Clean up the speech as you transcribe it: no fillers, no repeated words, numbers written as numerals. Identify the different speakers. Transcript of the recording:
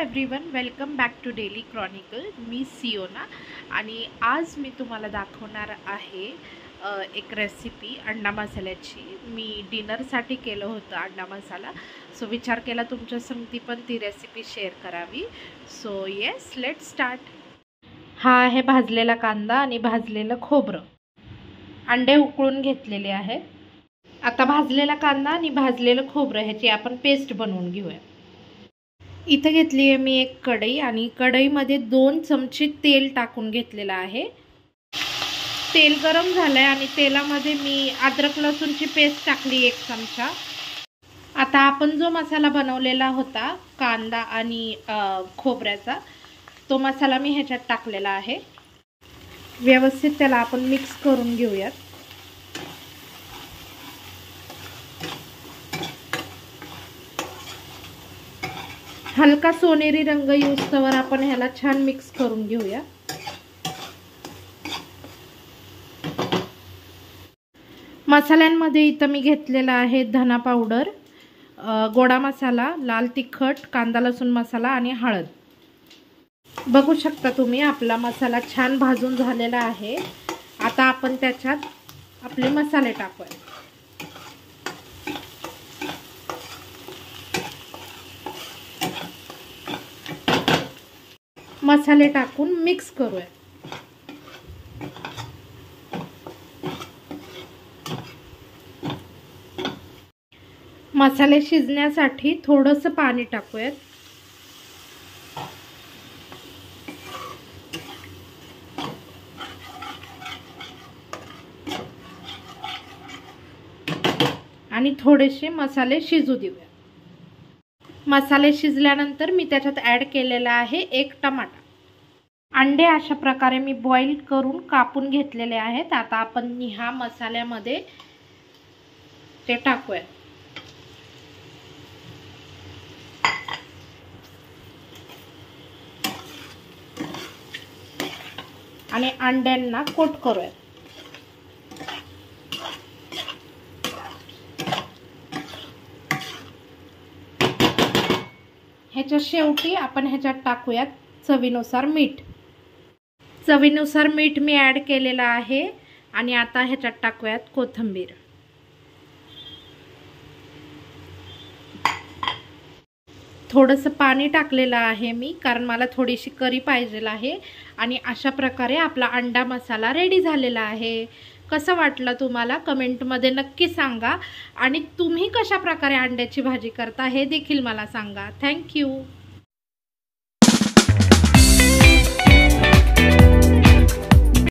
Speaker 1: Everyone, welcome back to daily chronicle. मी सियोना आणि आज मी तुम्हाला दाखवणार आहे एक रेसिपी अंडा मसाल्याची. मी डिनरसाठी केलं होतं अंडा मसाला, सो विचार केला तुमच्या संगती पण ती रेसिपी शेअर करावी. So yes, let start. हा आहे भाजलेला कांदा आणि भाजलेलं खोबरं. अंडे उकळून घेतलेले आहेत. आता भाजलेला कांदा आणि भाजलेलं खोबरं ह्याची आपण पेस्ट बनवून घेऊया. इथं घेतली आहे मी एक कढई आणि कढईमध्ये 2 चमचे तेल टाकून घेतलेलं आहे. तेल गरम झालं आहे आणि तेलामध्ये मी अद्रक लसूणची पेस्ट टाकली 1 चमचा. आता आपण जो मसाला बनवलेला होता कांदा आणि खोबऱ्याचा, तो मसाला मी ह्याच्यात टाकलेला आहे. व्यवस्थित त्याला आपण मिक्स करून घेऊयात. हलका सोनेरी रंग येऊस्तवर आपण ह्याला छान मिक्स करून घेऊया. मसाल्यांमध्ये इथं मी घेतलेला आहे धना पावडर, गोडा मसाला, लाल तिखट, कांदा लसूण मसाला आणि हळद. बघू शकता तुम्ही आपला मसाला छान भाजून झालेला आहे. आता आपण त्याच्यात आपले मसाले टाकूया. मसाले टाकून मिक्स करूया. मसाले शिजण्यासाठी थोडंसं पाणी टाकूयात. आणि थोडेसे मसाले शिजू देऊया. मसाले शिजल्यानंतर मी त्याच्यात ॲड केलेला आहे 1 टमाटा. अंडे अशा प्रकारे मी बॉईल करून कापून घेतलेले आहेत. आता आपण ह्या मसाल्यामध्ये ते टाकूया आणि अंड्यांना कोट करूया. ह्याच्या शेवटी आपण ह्याच्यात टाकूयात चवीनुसार मीठ. चवीनुसार मीठ मी ॲड केलेलं आहे आणि आता ह्याच्यात टाकूयात कोथिंबीर. थोडंसं पाणी टाकलेलं आहे मी, कारण मला थोडीशी करी पाहिजे आहे. आणि अशा प्रकारे आपला अंडा मसाला रेडी झालेला आहे. कसं वाटलं तुम्हाला कमेंटमध्ये नक्की सांगा आणि तुम्ही कशा प्रकारे अंड्याची भाजी करता हे देखील मला सांगा. थँक्यू.